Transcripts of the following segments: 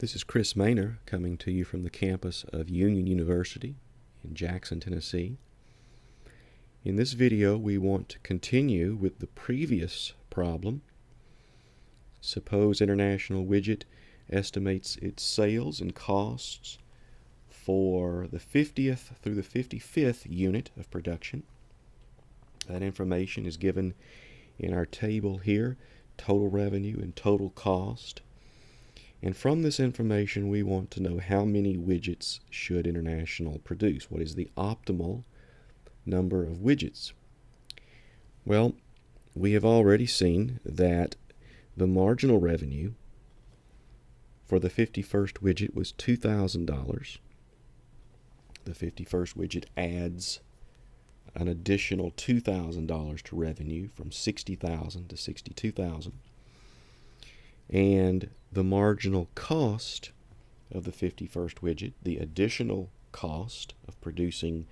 This is Chris Maynor coming to you from the campus of Union University in Jackson, Tennessee. In this video, we want to continue with the previous problem. Suppose International Widget estimates its sales and costs for the 50th through the 55th unit of production. That information is given in our table here, total revenue and total cost. And from this information, we want to know how many widgets should International produce. What is the optimal number of widgets? Well, we have already seen that the marginal revenue for the 51st widget was $2,000. The 51st widget adds an additional $2,000 to revenue from $60,000 to $62,000. And the marginal cost of the 51st widget, the additional cost of producing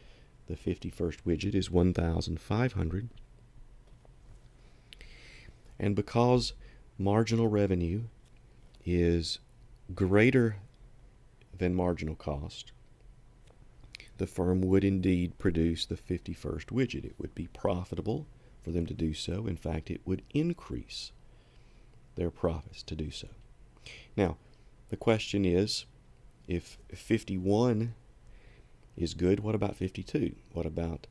the 51st widget, is $1,500. And because marginal revenue is greater than marginal cost, the firm would indeed produce the 51st widget. It would be profitable for them to do so. In fact, it would increase their profits to do so. Now, the question is, if 51 is good, what about 52? What about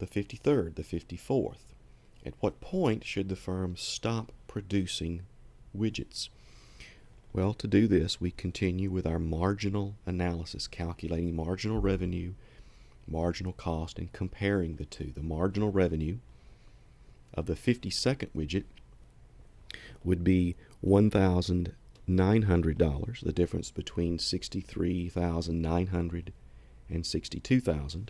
the 53rd, the 54th? At what point should the firm stop producing widgets? Well, to do this, we continue with our marginal analysis, calculating marginal revenue, marginal cost, and comparing the two. The marginal revenue of the 52nd widget would be $1,900, the difference between $63,900 and $62,000.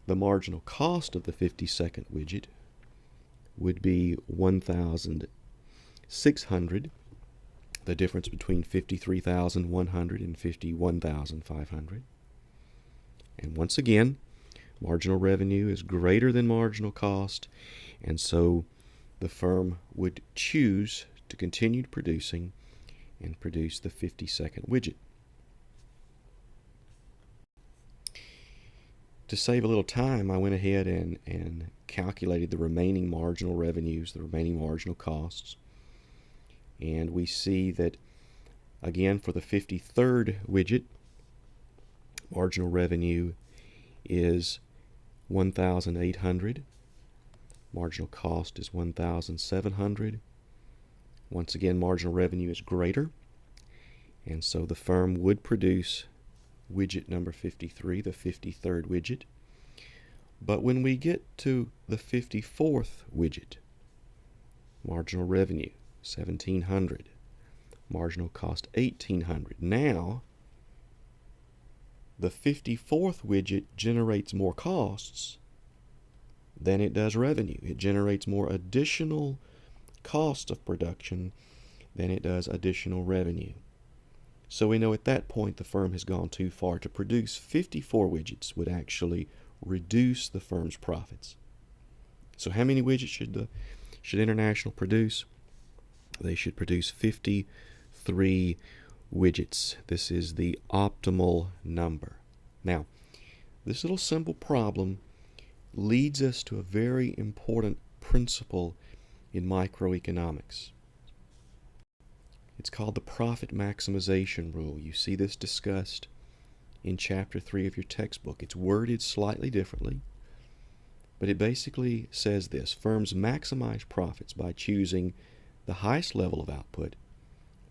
The marginal cost of the 52nd widget would be $1,600, the difference between $53,100 and $51,500. And once again, marginal revenue is greater than marginal cost, and so the firm would choose to continue producing and produce the 52nd widget. To save a little time, I went ahead and calculated the remaining marginal revenues, the remaining marginal costs. And we see that, again, for the 53rd widget, marginal revenue is $1,800. Marginal cost is $1,700. Once again, marginal revenue is greater, and so the firm would produce widget number 53, the 53rd widget. But when we get to the 54th widget, marginal revenue $1,700, marginal cost $1,800. Now, the 54th widget generates more costs than it does revenue. It generates more additional cost of production than it does additional revenue. So we know at that point the firm has gone too far. To produce 54 widgets would actually reduce the firm's profits. So how many widgets should International produce? They should produce 53 widgets. This is the optimal number. Now, this little simple problem leads us to a very important principle in microeconomics. It's called the profit maximization rule. You see this discussed in Chapter 3 of your textbook. It's worded slightly differently, but it basically says this: firms maximize profits by choosing the highest level of output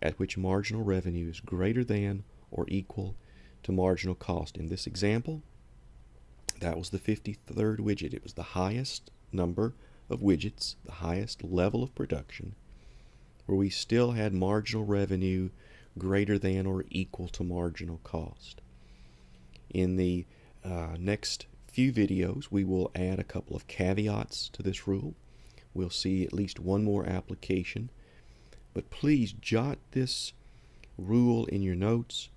at which marginal revenue is greater than or equal to marginal cost. In this example, that was the 53rd widget. It was the highest number of widgets, the highest level of production, where we still had marginal revenue greater than or equal to marginal cost. In the next few videos, we will add a couple of caveats to this rule. We'll see at least one more application, but please jot this rule in your notes.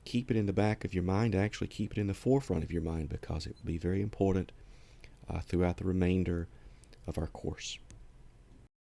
Keep it in the back of your mind. Actually, keep it in the forefront of your mind, because it will be very important throughout the remainder of our course.